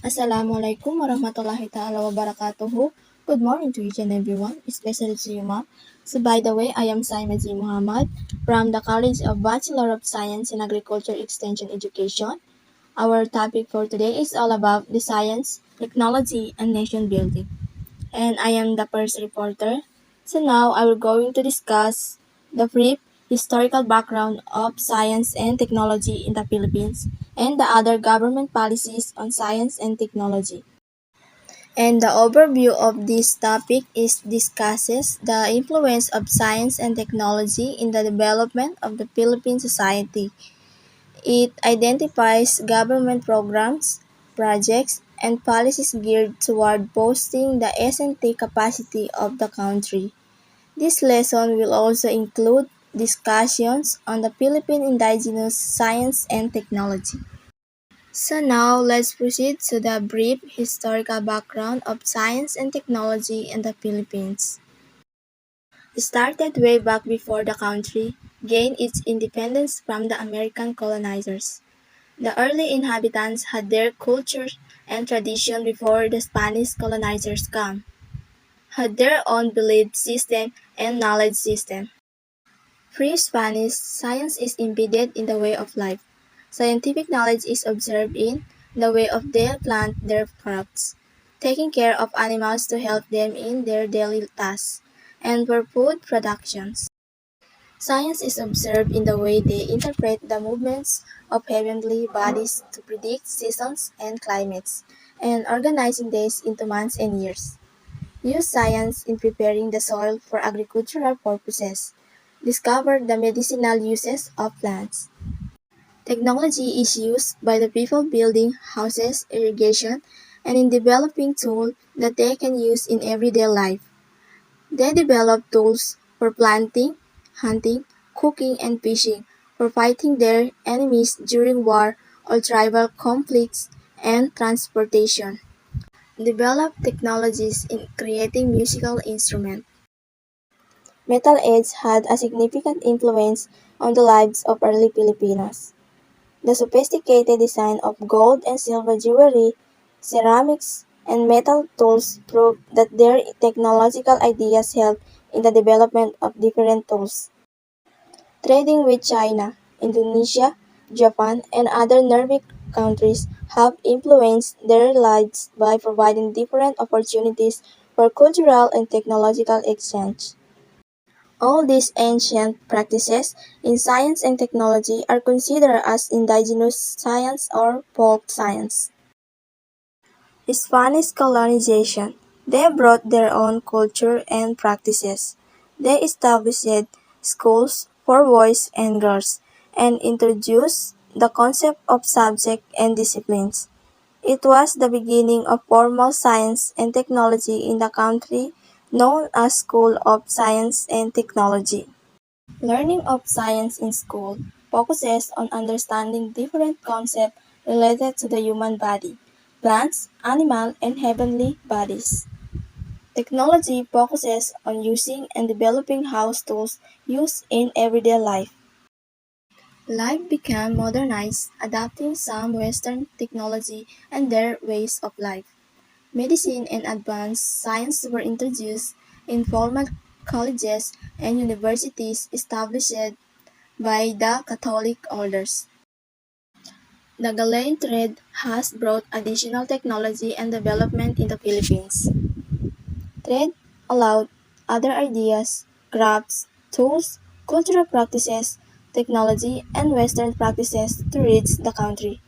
Assalamualaikum warahmatullahi ta'ala wabarakatuh. Good morning to each and everyone, especially to you, ma'am. So, by the way, I am Saima Z. Muhammad from the College of Bachelor of Science in Agriculture Extension Education. Our topic for today is all about the science, technology, and nation building. And I am the first reporter. So now I will going to discuss the brief historical background of science and technology in the Philippines and the other government policies on science and technology. And the overview of this topic is discusses the influence of science and technology in the development of the Philippine society. It identifies government programs, projects, and policies geared toward boosting the S&T capacity of the country. This lesson will also include discussions on the Philippine indigenous science and technology. So now let's proceed to the brief historical background of science and technology in the Philippines. It started way back before the country gained its independence from the American colonizers. The early inhabitants had their culture and tradition before the Spanish colonizers came, had their own belief system and knowledge system. Pre-Spanish, science is embedded in the way of life. Scientific knowledge is observed in the way of they plant their crops, taking care of animals to help them in their daily tasks, and for food productions. Science is observed in the way they interpret the movements of heavenly bodies to predict seasons and climates, and organizing days into months and years. Use science in preparing the soil for agricultural purposes. Discover the medicinal uses of plants. Technology is used by the people building houses, irrigation, and in developing tools that they can use in everyday life. They develop tools for planting, hunting, cooking, and fishing, for fighting their enemies during war or tribal conflicts, and transportation. Develop technologies in creating musical instruments. Metal Age had a significant influence on the lives of early Filipinos. The sophisticated design of gold and silver jewelry, ceramics, and metal tools proved that their technological ideas helped in the development of different tools. Trading with China, Indonesia, Japan, and other nearby countries have influenced their lives by providing different opportunities for cultural and technological exchange. All these ancient practices in science and technology are considered as indigenous science or folk science. Spanish colonization. They brought their own culture and practices. They established schools for boys and girls and introduced the concept of subject and disciplines. It was the beginning of formal science and technology in the country, known as School of Science and Technology. Learning of science in school focuses on understanding different concepts related to the human body, plants, animal, and heavenly bodies. Technology focuses on using and developing house tools used in everyday life. Life became modernized, adopting some Western technology and their ways of life. Medicine and advanced science were introduced in formal colleges and universities established by the Catholic orders. The Galilean trade has brought additional technology and development in the Philippines. Trade allowed other ideas, crafts, tools, cultural practices, technology, and Western practices to reach the country.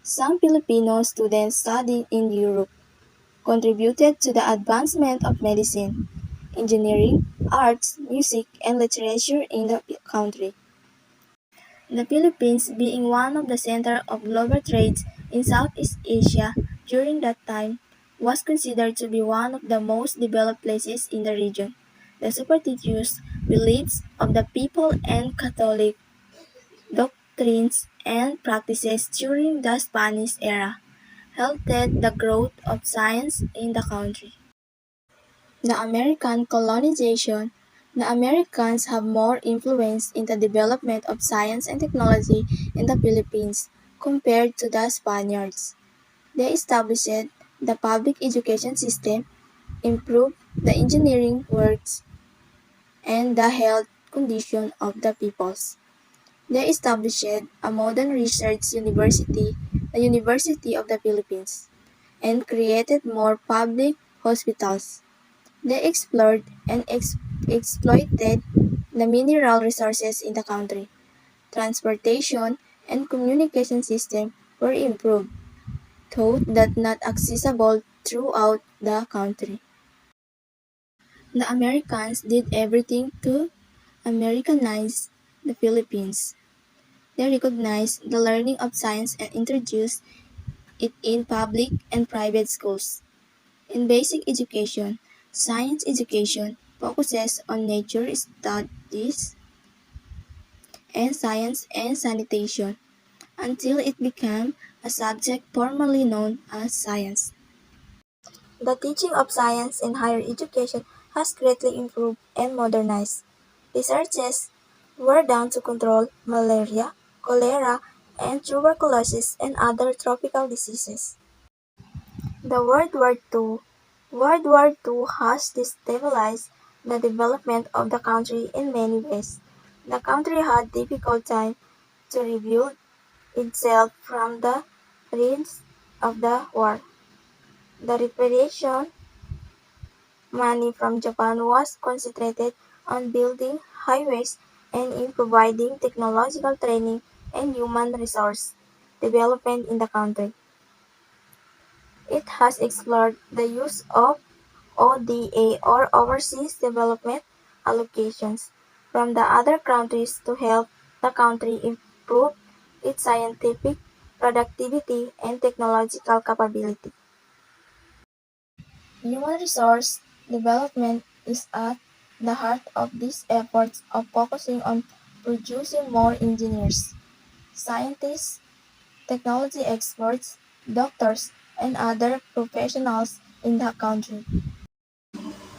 Some Filipino students studied in Europe, contributed to the advancement of medicine, engineering, arts, music, and literature in the country. The Philippines, being one of the center of global trade in Southeast Asia during that time, was considered to be one of the most developed places in the region. The superstitious beliefs of the people and Catholic doctrines and practices during the Spanish era helped the growth of science in the country. The American colonization. The Americans have more influence in the development of science and technology in the Philippines compared to the Spaniards. They established the public education system, improved the engineering works, and the health condition of the peoples. They established a modern research university, the University of the Philippines, and created more public hospitals. They explored and exploited the mineral resources in the country. Transportation and communication system were improved, though that not accessible throughout the country. The Americans did everything to Americanize the Philippines. They recognized the learning of science and introduced it in public and private schools. In basic education, science education focuses on nature studies and science and sanitation until it became a subject formally known as science. The teaching of science in higher education has greatly improved and modernized. Researches were done to control malaria, cholera, and tuberculosis and other tropical diseases. The World War II has destabilized the development of the country in many ways. The country had difficult time to rebuild itself from the ruins of the war. The reparation money from Japan was concentrated on building highways and in providing technological training and human resource development in the country. It has explored the use of ODA or Overseas Development Allocations from the other countries to help the country improve its scientific productivity and technological capability. Human resource development is at the heart of these efforts of focusing on producing more engineers, scientists, technology experts, doctors, and other professionals in the country.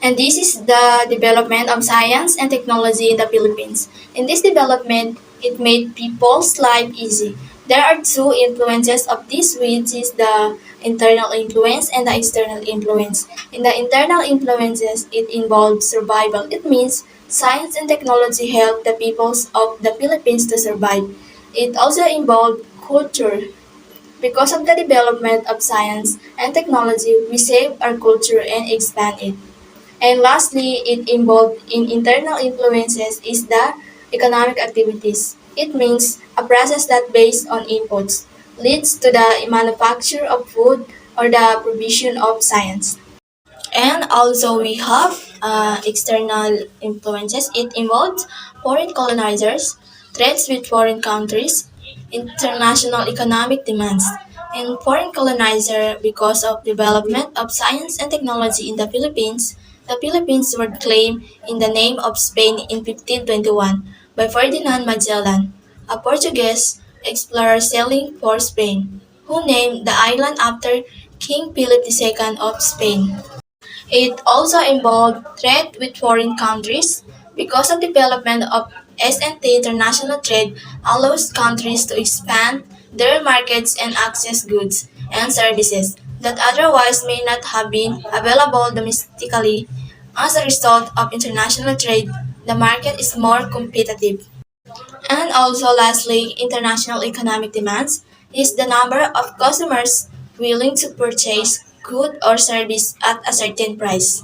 And this is the development of science and technology in the Philippines. In this development, it made people's life easy. There are two influences of this, which is the internal influence and the external influence. In the internal influences, it involves survival. It means science and technology help the peoples of the Philippines to survive. It also involved culture. Because of the development of science and technology, we save our culture and expand it. And lastly, it involved in internal influences is the economic activities. It means a process that based on inputs leads to the manufacture of food or the provision of science. And also we have external influences. It involves foreign colonizers, trades with foreign countries, international economic demands, and foreign colonizer because of development of science and technology in the Philippines were claimed in the name of Spain in 1521 by Ferdinand Magellan, a Portuguese explorer sailing for Spain, who named the island after King Philip II of Spain. It also involved trade with foreign countries because of development of S&T international trade allows countries to expand their markets and access goods and services that otherwise may not have been available domestically. As a result of international trade, the market is more competitive. And also lastly, international economic demands is the number of customers willing to purchase good or service at a certain price.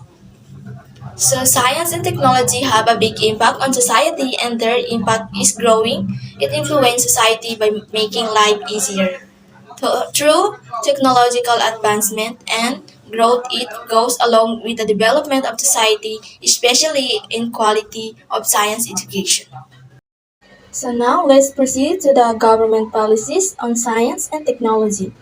So science and technology have a big impact on society and their impact is growing. It influences society by making life easier. Through technological advancement and growth, it goes along with the development of society, especially in quality of science education. So now let's proceed to the government policies on science and technology.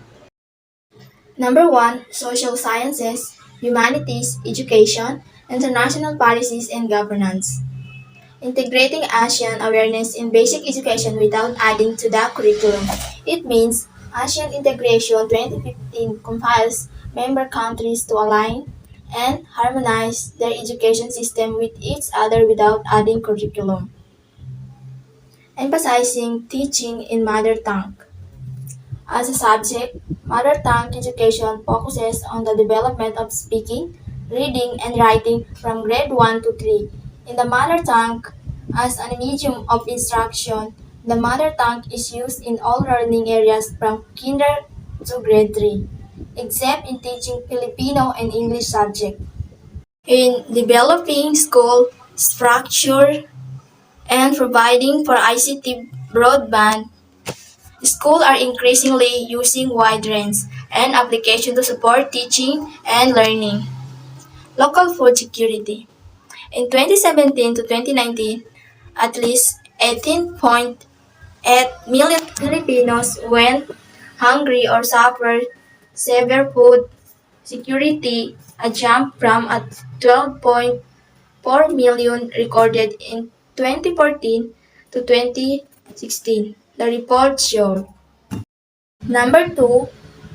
Number one, social sciences, humanities, education, international policies and governance. Integrating Asian awareness in basic education without adding to the curriculum. It means Asian Integration 2015 compiles member countries to align and harmonize their education system with each other without adding curriculum. Emphasizing teaching in mother tongue. As a subject, mother tongue education focuses on the development of speaking, reading, and writing from grade 1 to 3. In the mother tongue, as a medium of instruction, the mother tongue is used in all learning areas from kinder to grade 3, except in teaching Filipino and English subjects. In developing school structure and providing for ICT broadband, schools are increasingly using wide range and application to support teaching and learning. Local food security. In 2017 to 2019, at least 18.8 million Filipinos went hungry or suffered severe food security, a jump from a 12.4 million recorded in 2014 to 2016, the report showed. Number 2,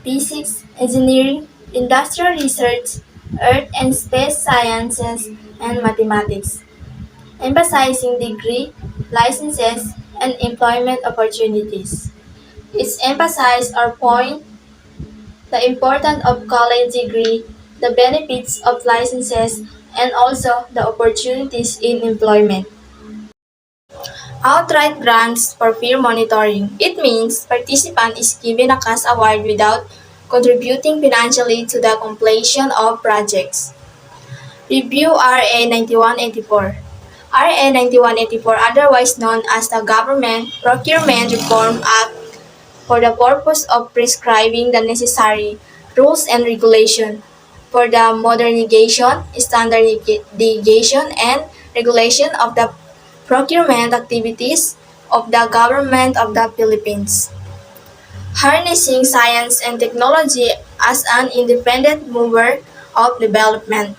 physics, engineering, industrial research, earth and space sciences, and mathematics, emphasizing degree, licenses, and employment opportunities. Its emphasize or point the importance of college degree, the benefits of licenses, and also the opportunities in employment. Outright grants for peer monitoring. It means participant is given a cash award without contributing financially to the completion of projects. Review RA 9184. RA 9184, otherwise known as the Government Procurement Reform Act, for the purpose of prescribing the necessary rules and regulation for the modernization, standardization, and regulation of the procurement activities of the Government of the Philippines. Harnessing science and technology as an independent mover of development.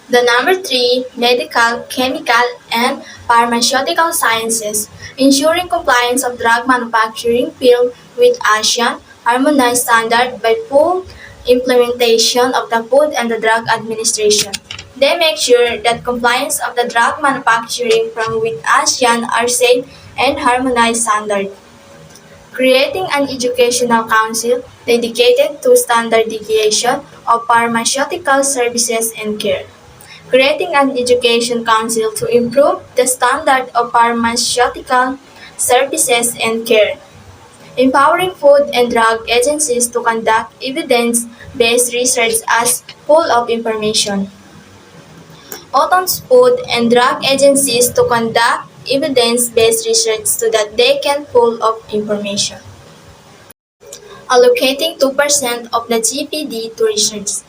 The number 3, medical, chemical, and pharmaceutical sciences, ensuring compliance of drug manufacturing field with ASEAN harmonized standard by full implementation of the Food and the Drug Administration. They make sure that compliance of the drug manufacturing from with ASEAN are safe and harmonized standard. Creating an educational council dedicated to standardization of pharmaceutical services and care. Creating an education council to improve the standard of pharmaceutical services and care. Empowering food and drug agencies to conduct evidence-based research as full of information. Autumn's food and drug agencies to conduct evidence-based research so that they can full of information. Allocating 2% of the GPD to research.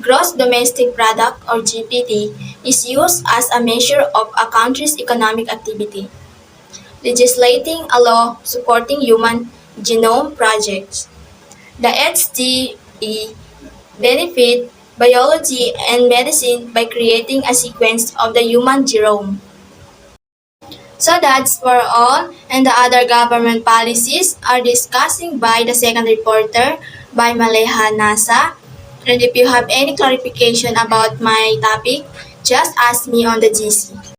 Gross Domestic Product or GPD is used as a measure of a country's economic activity. Legislating a law supporting human genome projects. The HDE benefit biology and medicine by creating a sequence of the human genome. So that's for all, and the other government policies are discussing by the second reporter by Maleha Nasa. And if you have any clarification about my topic, just ask me on the GC.